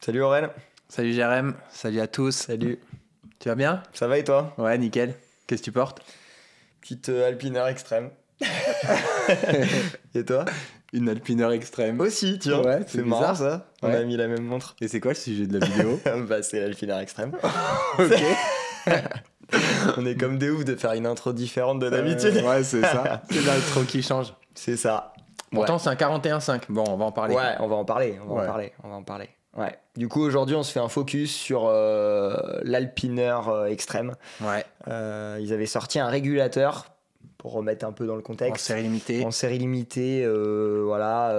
Salut Aurel. Salut Jérém, salut à tous. Salut. Tu vas bien? Ça va et toi? Ouais, nickel. Qu'est-ce que tu portes? Petite Alpiner extrême. Et toi? Une Alpiner extrême. Aussi, tiens. Ouais, c'est marrant ça. On Ouais. a mis la même montre. Et c'est quoi le sujet de la vidéo? Bah c'est l'Alpiner extrême. Ok. On est comme des oufs de faire une intro différente de d'habitude. Ouais, c'est ça. C'est l'intro qui change. C'est ça. Pourtant, c'est un 41.5. Bon, on va en parler. Ouais, on va en parler. On va Ouais. en parler. Ouais. Du coup, aujourd'hui, on se fait un focus sur l'Alpiner extrême. Ouais. Ils avaient sorti un régulateur pour remettre un peu dans le En contexte. série limitée. En série limitée, voilà.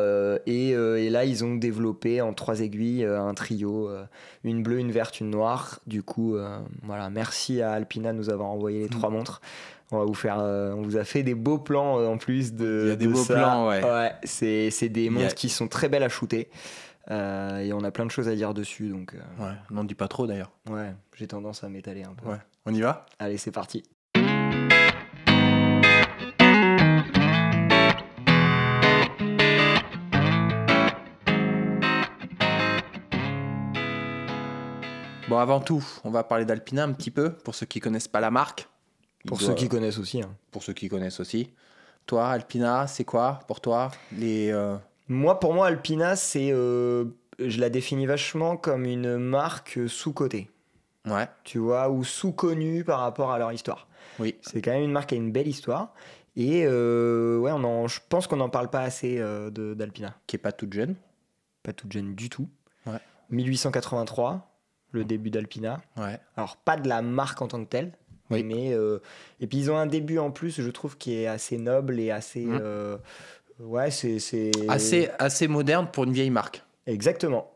Et là, ils ont développé en 3 aiguilles un trio, une bleue, une verte, une noire. Du coup, voilà, merci à Alpina de nous avoir envoyé les 3 montres. On va vous faire, on vous a fait des beaux plans en plus de. Il y a des de beaux ça. plans, ouais. Ouais, c'est des Il y a- montres qui sont très belles à shooter. Et on a plein de choses à dire dessus, donc Ouais, n'en dis pas trop d'ailleurs. ouais, j'ai tendance à m'étaler un peu. Ouais. On y va? Allez, c'est parti. Bon, avant tout, on va parler d'Alpina un petit peu, pour ceux qui connaissent pas la marque. Pour ceux qui connaissent aussi. Hein. Pour ceux qui connaissent aussi. Toi, Alpina, c'est quoi pour toi Pour moi, Alpina, c'est, je la définis vachement comme une marque sous-cotée, Ouais, tu vois, ou sous-connue par rapport à leur histoire. oui. C'est quand même une marque qui a une belle histoire. Et ouais, je pense qu'on n'en parle pas assez d'Alpina. Qui est pas toute jeune. Pas toute jeune du tout. Ouais. 1883, le début d'Alpina. Ouais. Alors, pas de la marque en tant que telle. Oui. Mais, et puis, ils ont un début en plus, je trouve, qui est assez noble et assez... ouais, c'est... Assez moderne pour une vieille marque. Exactement.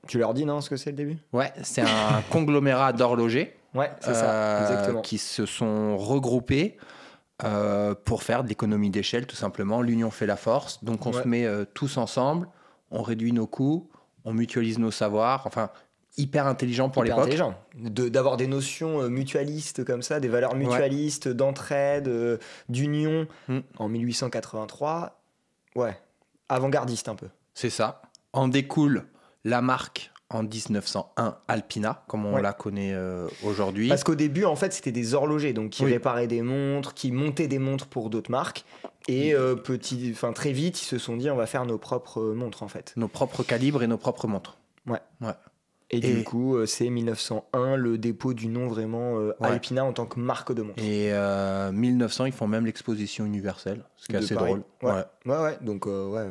Tu leur dis, non, ce que c'est le début? Ouais, c'est un conglomérat d'horlogers Ouais, c'est ça, exactement. qui se sont regroupés pour faire de l'économie d'échelle, tout simplement. L'union fait la force. Donc, on Ouais. se met tous ensemble, on réduit nos coûts, on mutualise nos savoirs. Enfin, hyper intelligent pour Hyper l'époque. intelligent. D'avoir des notions mutualistes comme ça, des valeurs mutualistes, d'entraide, d'union en 1883. Ouais, avant-gardiste un peu. C'est ça. En découle la marque en 1901 Alpina, comme on Ouais. la connaît aujourd'hui. Parce qu'au début, en fait, c'était des horlogers, donc qui Oui. réparaient des montres, qui montaient des montres pour d'autres marques. Et très vite, ils se sont dit, on va faire nos propres montres, en fait. Nos propres calibres et nos propres montres. Ouais. Ouais. Et du coup, c'est 1901 le dépôt du nom vraiment Alpina en tant que marque de montre. Et 1900, ils font même l'exposition universelle, ce qui est De assez Paris. drôle. Ouais. Ouais. Donc, ouais.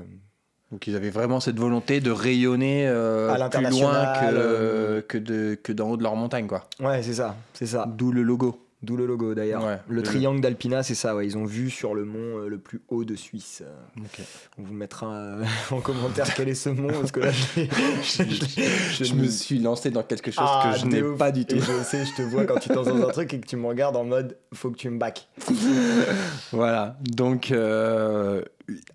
Donc ils avaient vraiment cette volonté de rayonner À plus l'international, loin que d'en haut de leur montagne, quoi. Ouais, c'est ça. D'où le logo. D'où le logo d'ailleurs. Ouais, le triangle d'Alpina, c'est ça. Ouais. Ils ont vu sur le mont le plus haut de Suisse. Ok. On vous mettra en commentaire quel est ce mont, parce que là, Je me suis lancé dans quelque chose que je de n'ai ouf. pas du tout. Et je sais, je te vois quand tu te lances dans un truc et que tu me regardes en mode faut que tu me back. Voilà. Donc,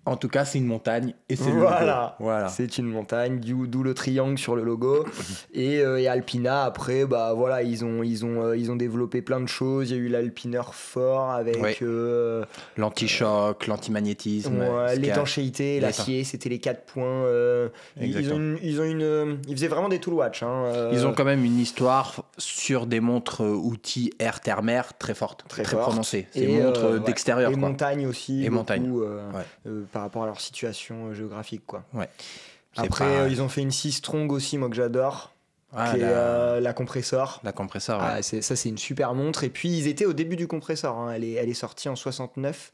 en tout cas, c'est une montagne et c'est le Voilà. logo. Voilà. C'est une montagne, d'où le triangle sur le logo. Et Alpina, après, bah voilà, ils ont développé plein de choses. Il y a eu l'Alpiner Fort avec Ouais. L'anti-choc, l'antimagnétisme. ce qui a- l'étanchéité, l'acier, c'était les 4 points. Exactement. Ils faisaient vraiment des tool watch. Hein, Ils ont quand même une histoire sur des montres outils air, terre, mer très forte, très forte. prononcée. C'est Et, montres ouais. d'extérieur. Et quoi. montagne aussi. Et beaucoup, montagne. par rapport à leur situation géographique. Quoi. Ouais. C'est Après, pas- ils ont fait une 6 Strong aussi, moi que j'adore. Ah, qui est la compressor. la compresseur. Ouais. Ah, c'est une super montre. Et puis, ils étaient au début du compressor. Hein. Elle est sortie en 69.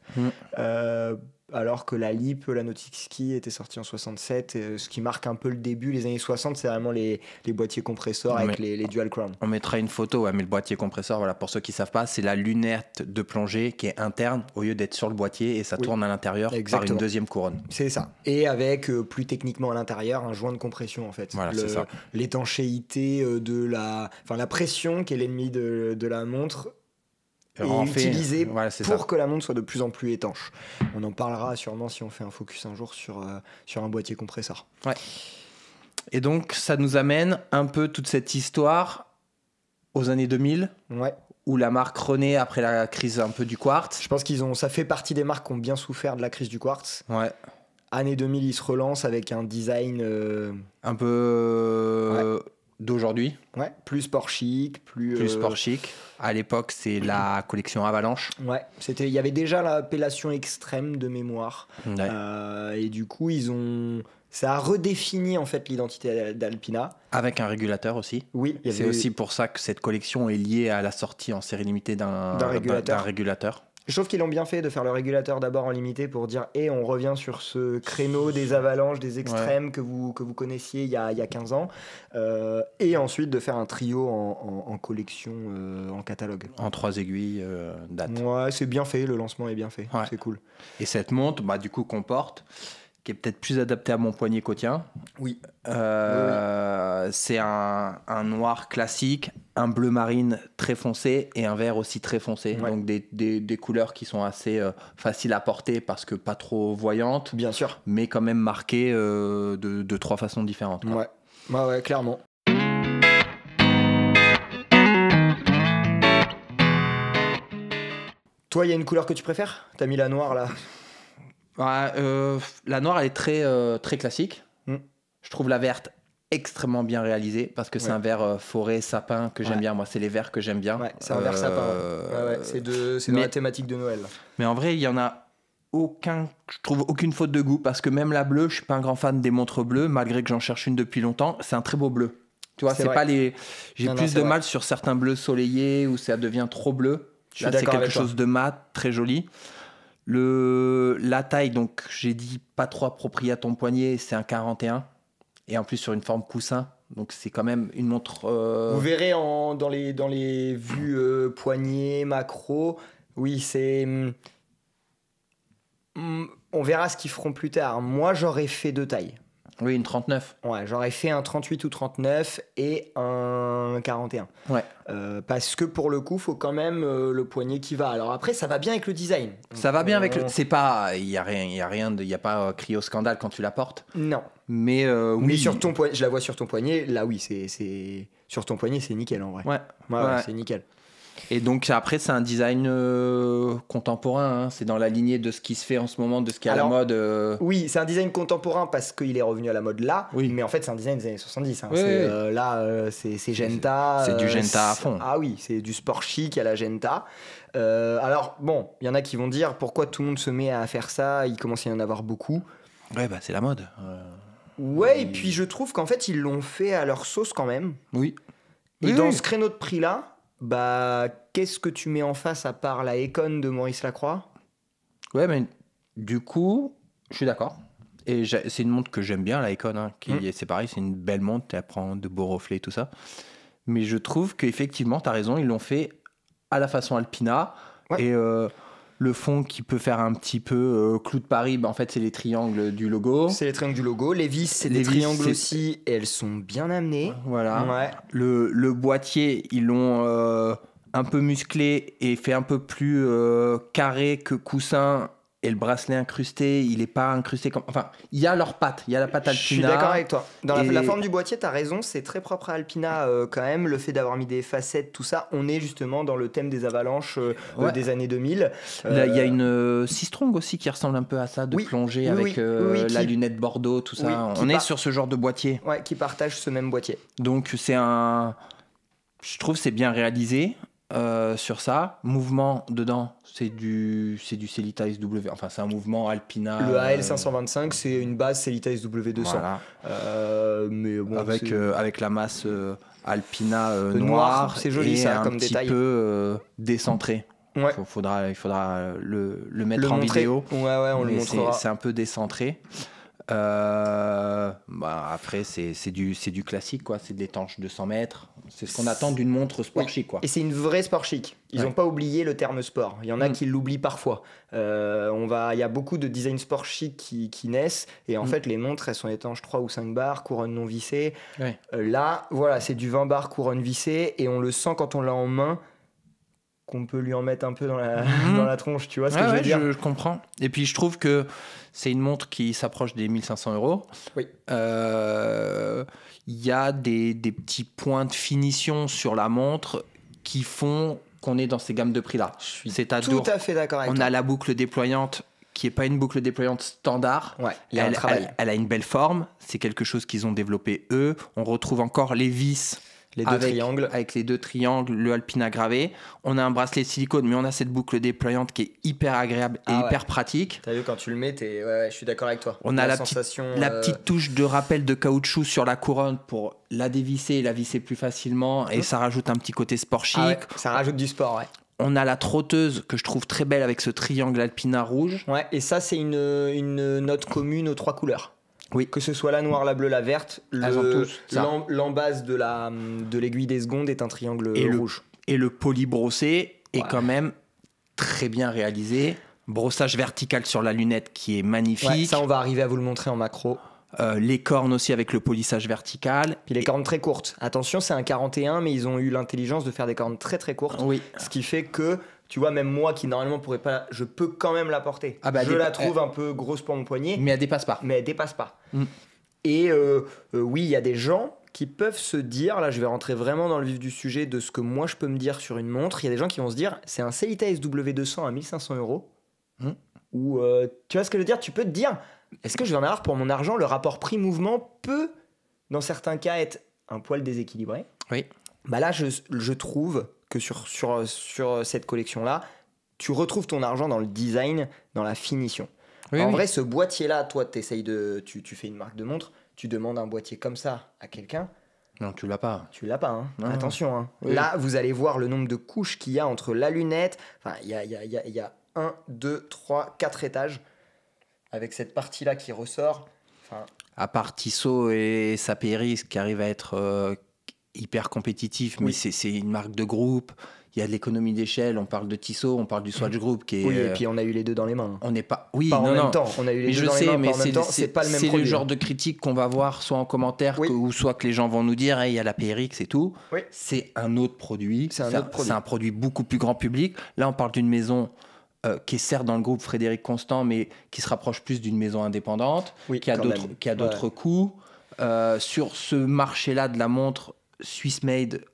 Alors que la LIP, la Nautic Ski, était sortie en 67. Ce qui marque un peu le début. Les années 60, c'est vraiment les boîtiers compresseurs avec les Dual Crown. On mettra une photo, ouais, mais le boîtier compresseur, voilà, pour ceux qui ne savent pas, c'est la lunette de plongée qui est interne au lieu d'être sur le boîtier et ça tourne à l'intérieur par Exactement. une deuxième couronne. C'est ça. Et avec plus techniquement à l'intérieur un joint de compression en fait. Voilà, c'est ça. L'étanchéité la pression qui est l'ennemi de la montre est utilisée pour que la montre soit de plus en plus étanche. On en parlera sûrement si on fait un focus un jour sur un boîtier compresseur. Ouais. Et donc ça nous amène un peu toute cette histoire aux années 2000. Ouais. Où la marque renaît après la crise un peu du quartz. Je pense ça fait partie des marques qui ont bien souffert de la crise du quartz. Ouais. Année 2000, ils se relancent avec un design un peu aujourd'hui. Ouais, plus sport chic, plus sport chic. À l'époque, c'est la collection Avalanche. Ouais, il y avait déjà l'appellation extrême de mémoire. Ouais. Et du coup, ça a redéfini en fait l'identité d'Alpina. Avec un régulateur aussi. Oui. C'est aussi pour ça que cette collection est liée à la sortie en série limitée d'un régulateur. Je trouve qu'ils l'ont bien fait de faire le régulateur d'abord en limité pour dire on revient sur ce créneau des avalanches, des extrêmes que vous connaissiez il y a 15 ans. Et ensuite de faire un trio en collection, en catalogue. En 3 aiguilles date. Ouais, c'est bien fait, le lancement est bien fait. Ouais. C'est cool. Et cette montre, du coup, qu'on porte, qui est peut-être plus adaptée à mon poignet qu'au tien. Oui. C'est un noir classique, un bleu marine très foncé et un vert aussi très foncé. Ouais. Donc des couleurs qui sont assez faciles à porter parce que pas trop voyantes. Bien sûr. Mais quand même marquées de 3 façons différentes. Quoi. Ouais, clairement. Toi, il y a une couleur que tu préfères ? T'as mis la noire là. La noire, elle est très classique. Je trouve la verte extrêmement bien réalisée parce que c'est un vert forêt, sapin que j'aime bien. Moi, c'est les verts que j'aime bien. Ouais, c'est un vert sapin. C'est dans la thématique de Noël. Mais en vrai, il y en a je trouve aucune faute de goût parce que même la bleue, je suis pas un grand fan des montres bleues malgré que j'en cherche une depuis longtemps. C'est un très beau bleu. Tu vois, c'est pas les. J'ai plus de mal sur certains bleus soleillés où ça devient trop bleu. Là, c'est quelque chose de mat, très joli. La taille, donc j'ai dit pas trop approprié à ton poignet, c'est un 41 et en plus sur une forme coussin, donc c'est quand même une montre. Vous verrez dans les vues poignet, macro, oui, c'est. On verra ce qu'ils feront plus tard. Moi, j'aurais fait 2 tailles. Oui, une 39. Ouais, j'aurais fait un 38 ou 39 et un 41. Ouais. Parce que pour le coup, faut quand même le poignet qui va. Alors après, ça va bien avec le design. Donc, ça va bien avec le. C'est pas, il y a pas crié au scandale quand tu la portes. Non. Mais oui. Mais sur ton poignet, je la vois sur ton poignet. Là, oui, c'est sur ton poignet, c'est nickel en vrai. Ouais, c'est nickel. Et donc après, c'est un design contemporain, hein. C'est dans la lignée de ce qui se fait en ce moment, de ce qui est à la mode. Oui, c'est un design contemporain parce qu'il est revenu à la mode là, mais en fait c'est un design des années 70. Hein. Oui, c'est Genta. C'est du Genta à fond. Ah oui, c'est du sport chic à la Genta. Alors bon, il y en a qui vont dire pourquoi tout le monde se met à faire ça, il commence à y en avoir beaucoup. Ouais, c'est la mode. Ouais, et puis je trouve qu'en fait ils l'ont fait à leur sauce quand même. Oui. Et dans ce créneau de prix là, qu'est-ce que tu mets en face à part la Econ de Maurice Lacroix ? Ouais, mais du coup, je suis d'accord. Et c'est une montre que j'aime bien, la Econ. Hein, c'est pareil, c'est une belle montre, elle prend de beaux reflets et tout ça. Mais je trouve qu'effectivement, tu as raison, ils l'ont fait à la façon Alpina. Ouais. Et le fond qui peut faire un petit peu clou de Paris, en fait, c'est les triangles du logo. C'est les triangles du logo. Les vis, c'est des triangles aussi, et elles sont bien amenées. Voilà. Ouais. Le boîtier, ils l'ont un peu musclé et fait un peu plus carré que coussin. Et le bracelet incrusté, il n'est pas incrusté comme. Enfin, il y a leur patte, il y a la patte Alpina. Je suis d'accord avec toi. Dans la forme du boîtier, tu as raison, c'est très propre à Alpina quand même. Le fait d'avoir mis des facettes, tout ça, on est justement dans le thème des avalanches des années 2000. Là, il y a une Seastrong aussi qui ressemble un peu à ça, de plongée avec la lunette Bordeaux, tout ça. On est sur ce genre de boîtier. Ouais, qui partage ce même boîtier. Donc, je trouve que c'est bien réalisé. Sur ça, mouvement dedans, c'est du Sellita SW, enfin c'est un mouvement Alpina. Le AL525, c'est une base Sellita SW200. Voilà. Mais bon, avec la masse Alpina noire, c'est joli ça comme détail. Un petit peu décentré. Ouais. Il faudra le mettre en vidéo. Ouais, on le montrera. C'est un peu décentré. Après c'est du classique quoi, c'est des tanches de 100 mètres, c'est ce qu'on attend d'une montre sport chic quoi. Et c'est une vraie sport chic, ils n'ont pas oublié le terme sport, il y en a qui l'oublient parfois. Il y a beaucoup de design sport chic qui naissent et en fait les montres elles sont étanches 3 ou 5 bars, couronne non vissée. Là voilà, c'est du 20 bars couronne vissée et on le sent quand on l'a en main qu'on peut lui en mettre un peu dans la tronche, tu vois ce que je veux dire. Je comprends. Et puis je trouve que c'est une montre qui s'approche des 1500 €. Oui. Il y a des petits points de finition sur la montre qui font qu'on est dans ces gammes de prix-là. Je suis tout à fait d'accord avec toi. On a la boucle déployante qui n'est pas une boucle déployante standard. Ouais, il y a un travail. Elle a une belle forme. C'est quelque chose qu'ils ont développé eux. On retrouve encore les vis Les deux triangles. Avec les deux triangles, le Alpina gravé. On a un bracelet de silicone, mais on a cette boucle déployante qui est hyper agréable et hyper pratique. T'as vu, quand tu le mets, je suis d'accord avec toi. On a la petite touche de rappel de caoutchouc sur la couronne pour la dévisser et la visser plus facilement. Et ça rajoute un petit côté sport chic. Ça rajoute du sport, ouais. On a la trotteuse que je trouve très belle avec ce triangle Alpina rouge. Ouais, et ça, c'est une note commune aux 3 couleurs. Oui. Que ce soit la noire, la bleue, la verte, l'embase de l'aiguille des secondes est un triangle rouge. Et le poli brossé est quand même très bien réalisé. Brossage vertical sur la lunette qui est magnifique. Ouais, ça, on va arriver à vous le montrer en macro. Les cornes aussi avec le polissage vertical. Puis les cornes très courtes. Attention, c'est un 41, mais ils ont eu l'intelligence de faire des cornes très très courtes. Oui. Ce qui fait que, tu vois, même moi qui normalement pourrais pas, je peux quand même la porter. Je la trouve un peu grosse pour mon poignet. Mais elle dépasse pas. Et oui, il y a des gens qui peuvent se dire, là je vais rentrer vraiment dans le vif du sujet de ce que moi je peux me dire sur une montre. Il y a des gens qui vont se dire, c'est un Sellita SW200 à 1500 €. Ou tu vois ce que je veux dire, tu peux te dire, est-ce que je vais en avoir pour mon argent? Le rapport prix-mouvement peut, dans certains cas, être un poil déséquilibré. Oui. Bah là, je trouve que sur cette collection-là, tu retrouves ton argent dans le design, dans la finition. En vrai, ce boîtier-là, toi, tu fais une marque de montre, tu demandes un boîtier comme ça à quelqu'un. Non, tu l'as pas. Tu l'as pas, hein. Non. Attention. Hein. Oui. Là, vous allez voir le nombre de couches qu'il y a entre la lunette. Enfin, il y a 1, 2, 3, 4 étages avec cette partie-là qui ressort. Enfin... À part Tissot et Sapieris qui arrivent à être hyper compétitifs, mais c'est une marque de groupe. Il y a de l'économie d'échelle, on parle de Tissot, on parle du Swatch Group qui est... Oui, et puis on a eu les deux dans les mains. On n'est pas... Oui, pas non, en non. même temps, on a eu les deux dans les mains, pas en même temps, c'est pas le même produit. C'est le genre de critique qu'on va voir soit en commentaire, ou soit que les gens vont nous dire, hey, il y a la PRX et tout. Oui. C'est un autre produit. C'est un produit beaucoup plus grand public. Là, on parle d'une maison qui est certes dans le groupe Frédéric Constant, mais qui se rapproche plus d'une maison indépendante, qui a d'autres coûts. Sur ce marché-là de la montre Swiss-made,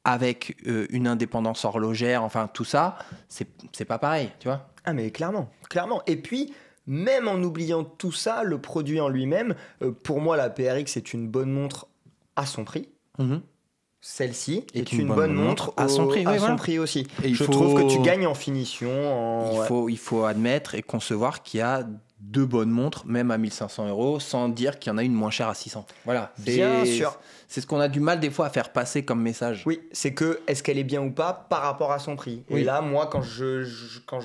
avec une indépendance horlogère, enfin tout ça, c'est pas pareil, tu vois. Ah mais clairement. Et puis, même en oubliant tout ça, le produit en lui-même, pour moi la PRX est une bonne montre à son prix. Celle-ci est une bonne montre à son prix, prix aussi. Et je trouve que tu gagnes en finition. Il faut admettre et concevoir qu'il y a deux bonnes montres, même à 1500 €, sans dire qu'il y en a une moins chère à 600. Voilà. Bien sûr. C'est ce qu'on a du mal des fois à faire passer comme message. Oui, c'est que est-ce qu'elle est bien ou pas par rapport à son prix. Oui. Et là, moi, quand je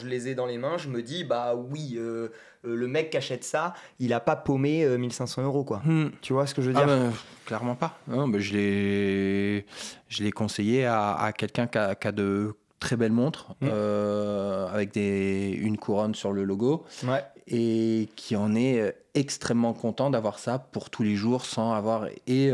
les ai dans les mains, je me dis, bah oui, le mec qui achète ça, il a pas paumé 1500 €, quoi. Tu vois ce que je veux dire? Clairement pas. Non, je l'ai conseillé à quelqu'un qui a de très belles montres, avec une couronne sur le logo. Ouais. Et qui en est extrêmement content d'avoir ça pour tous les jours sans avoir... Et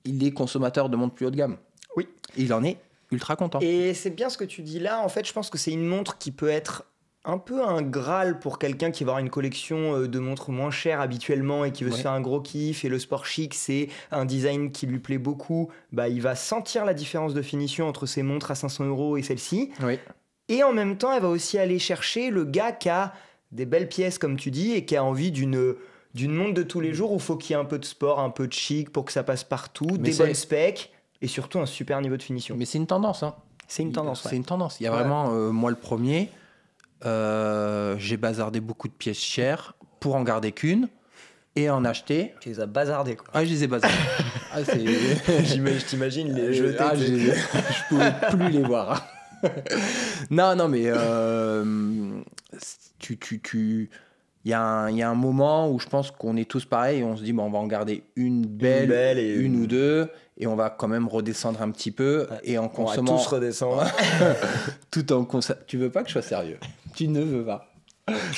il est consommateur de montres plus haut de gamme. Oui. Il en est ultra content. Et c'est bien ce que tu dis là. En fait, je pense que c'est une montre qui peut être un peu un Graal pour quelqu'un qui va avoir une collection de montres moins chères habituellement et qui veut se faire un gros kiff. Et le sport chic, c'est un design qui lui plaît beaucoup. Bah, il va sentir la différence de finition entre ces montres à 500 € et celle-ci. Oui. Et en même temps, elle va aussi aller chercher le gars qui a des belles pièces, comme tu dis, et qui a envie d'une montre de tous les jours où il faut qu'il y ait un peu de sport, un peu de chic pour que ça passe partout, des bonnes specs et surtout un super niveau de finition. Mais c'est une tendance. Hein. C'est une tendance. C'est une tendance. Il y a vraiment, moi le premier, j'ai bazardé beaucoup de pièces chères pour en garder qu'une et en acheter. Tu les as bazardées, quoi. Ah, je les ai bazardées. Je t'imagine les jeter. Je pouvais plus les voir. Non, mais il y a un moment où je pense qu'on est tous pareils et on se dit on va en garder une belle et une ou deux et on va quand même redescendre un petit peu et en consommant. On va tous redescendre. Tu veux pas que je sois sérieux? Tu ne veux pas.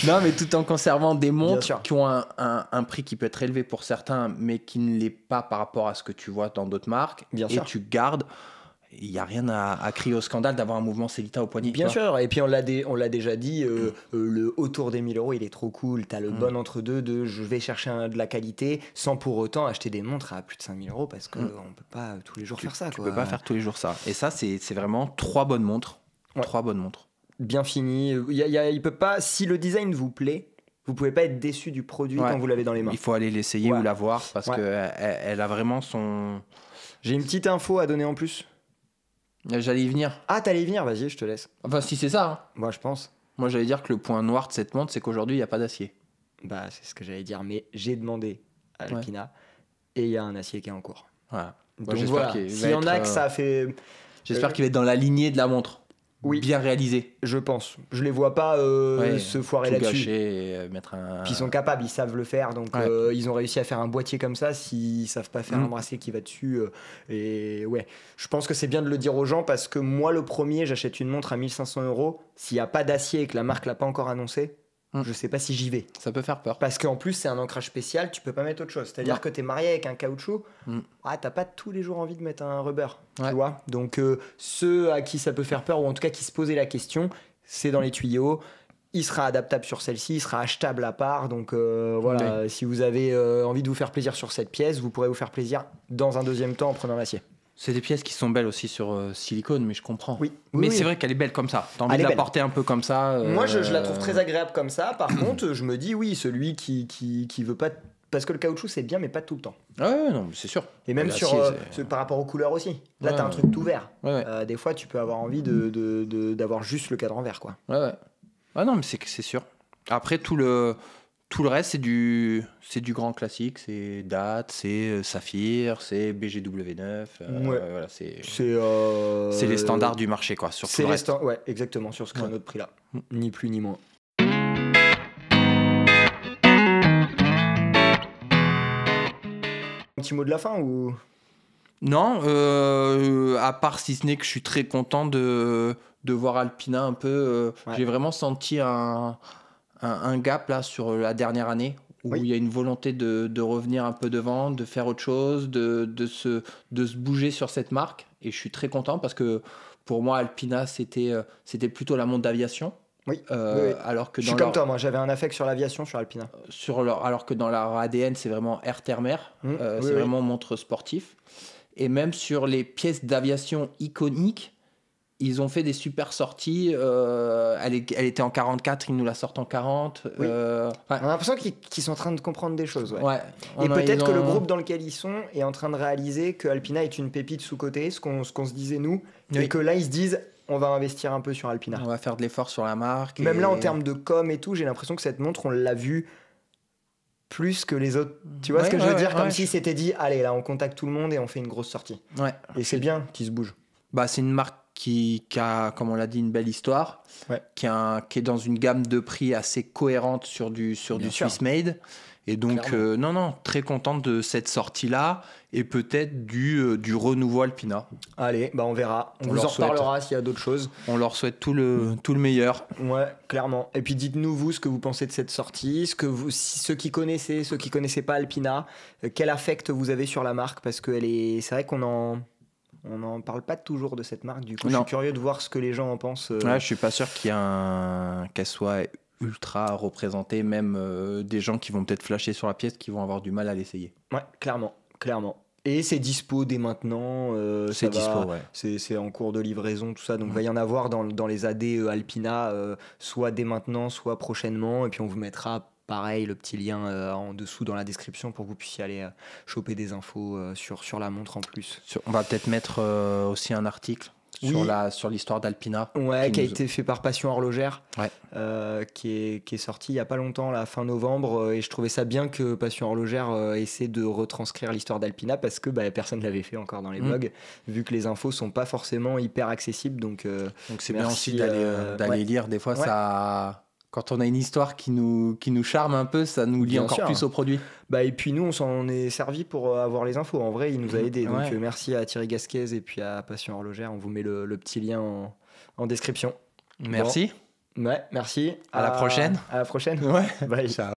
Non, mais tout en conservant des montres qui ont un prix qui peut être élevé pour certains, mais qui ne l'est pas par rapport à ce que tu vois dans d'autres marques. Bien sûr. Tu gardes. Il n'y a rien à crier au scandale d'avoir un mouvement Sellita au poignet. Bien sûr, et puis on l'a déjà dit, le autour des 1000 €, il est trop cool. Tu as le bon entre-deux de je vais chercher de la qualité sans pour autant acheter des montres à plus de 5000 € parce qu'on ne peut pas tous les jours faire ça. Tu ne peux pas faire tous les jours ça. Et ça, c'est vraiment 3 bonnes montres. Ouais. 3 bonnes montres. Bien fini. Il peut pas, si le design vous plaît, vous pouvez pas être déçu du produit quand vous l'avez dans les mains. Il faut aller l'essayer ou la voir parce qu'elle a vraiment J'ai une petite info à donner en plus. J'allais y venir. Ah, t'allais y venir, vas-y, je te laisse. Enfin, si c'est ça. Hein. Moi, je pense. Moi, j'allais dire que le point noir de cette montre, c'est qu'aujourd'hui, il n'y a pas d'acier. Bah, c'est ce que j'allais dire, mais j'ai demandé à Alpina et il y a un acier qui est en cours. Voilà. Donc voilà, s'il y en a que ça fait... J'espère qu'il va être dans la lignée de la montre. Oui. Bien réalisé. Je pense. Je les vois pas se foirer là-dessus. Gâcher et mettre un... Puis ils sont capables, ils savent le faire. Donc ils ont réussi à faire un boîtier comme ça. S'ils savent pas faire un bracelet qui va dessus. Et ouais, je pense que c'est bien de le dire aux gens parce que moi, le premier, j'achète une montre à 1500 €. S'il n'y a pas d'acier et que la marque l'a pas encore annoncé, je sais pas si j'y vais. Ça peut faire peur. Parce qu'en plus, c'est un ancrage spécial, tu peux pas mettre autre chose. C'est-à-dire que tu es marié avec un caoutchouc, t'as pas tous les jours envie de mettre un rubber. Tu vois. Donc, ceux à qui ça peut faire peur, ou en tout cas qui se posaient la question, c'est dans les tuyaux. Il sera adaptable sur celle-ci, il sera achetable à part. Donc, voilà, si vous avez envie de vous faire plaisir sur cette pièce, vous pourrez vous faire plaisir dans un deuxième temps en prenant l'acier. C'est des pièces qui sont belles aussi sur silicone, mais je comprends. Oui. Mais c'est vrai qu'elle est belle comme ça. T'as envie de la porter un peu comme ça. Moi, je la trouve très agréable comme ça. Par contre, je me dis, oui, celui qui veut pas... Parce que le caoutchouc, c'est bien, mais pas tout le temps. Ouais, non, c'est sûr. Et même par rapport aux couleurs aussi. Là, t'as un truc tout vert. Des fois, tu peux avoir envie d'avoir juste le cadran vert, quoi. Ouais. Ah non, mais c'est sûr. Après, tout le reste, c'est du grand classique. C'est Date, c'est Saphir, c'est BGW9. Voilà, c'est les standards du marché, quoi. Sur tout le reste. Ouais, exactement, sur ce créneau de prix-là. Ni plus ni moins. Un petit mot de la fin ou... Non, à part si ce n'est que je suis très content de voir Alpina un peu. J'ai vraiment senti un gap là sur la dernière année où il y a une volonté de revenir un peu devant, de faire autre chose, de se bouger sur cette marque. Et je suis très content parce que pour moi, Alpina, c'était plutôt la montre d'aviation. Oui. Alors que je suis comme toi, moi j'avais un affect sur l'aviation, sur Alpina. Alors que dans leur ADN, c'est vraiment air-terre-mer. C'est vraiment montre sportif. Et même sur les pièces d'aviation iconiques, ils ont fait des super sorties. Elle était en 44, ils nous la sortent en 40. On a l'impression qu'ils sont en train de comprendre des choses. Et peut-être peut-être que le groupe dans lequel ils sont est en train de réaliser que Alpina est une pépite sous-cotée, ce qu'on se disait nous, et que là ils se disent on va investir un peu sur Alpina. On va faire de l'effort sur la marque. Même là en termes de com et tout, j'ai l'impression que cette montre, on l'a vue plus que les autres. Tu vois ce que je veux dire? Comme si c'était dit, allez, là, on contacte tout le monde et on fait une grosse sortie. Et c'est bien qu'ils se bougent. Bah, c'est une marque qui a, comme on l'a dit, une belle histoire, qui est dans une gamme de prix assez cohérente sur du Swiss Made. Et donc, très contente de cette sortie-là et peut-être du renouveau Alpina. Allez, bah on verra. On vous en reparlera s'il y a d'autres choses. On leur souhaite tout le meilleur. Ouais, clairement. Et puis dites-nous, vous, ce que vous pensez de cette sortie, ceux qui connaissaient pas Alpina, quel affect vous avez sur la marque, parce que c'est vrai qu'on n'en parle pas toujours de cette marque. Du coup, je suis curieux de voir ce que les gens en pensent. Ouais, je suis pas sûr qu'elle soit ultra représentée, même des gens qui vont peut-être flasher sur la pièce qui vont avoir du mal à l'essayer. Ouais, clairement. Et c'est dispo dès maintenant. C'est dispo, c'est en cours de livraison, tout ça. Donc, il va y en avoir dans les AD Alpina, soit dès maintenant, soit prochainement. Et puis, on vous mettra, pareil, le petit lien en dessous dans la description pour que vous puissiez aller choper des infos sur la montre en plus. On va peut-être mettre aussi un article sur l'histoire d'Alpina. Qui a été fait par Passion Horlogère, qui est sorti il n'y a pas longtemps, la fin novembre. Et je trouvais ça bien que Passion Horlogère essaie de retranscrire l'histoire d'Alpina parce que personne ne l'avait fait encore dans les blogs, vu que les infos ne sont pas forcément hyper accessibles. Donc c'est bien aussi d'aller lire. Des fois, ça... Quand on a une histoire qui nous charme un peu, ça nous lie encore plus au produit. Et puis nous, on s'en est servi pour avoir les infos. En vrai, il nous a aidés. Donc merci à Thierry Gasquez et puis à Passion Horlogère. On vous met le petit lien en description. Merci. Merci. À la prochaine. À la prochaine. Ouais. Bye. Ciao.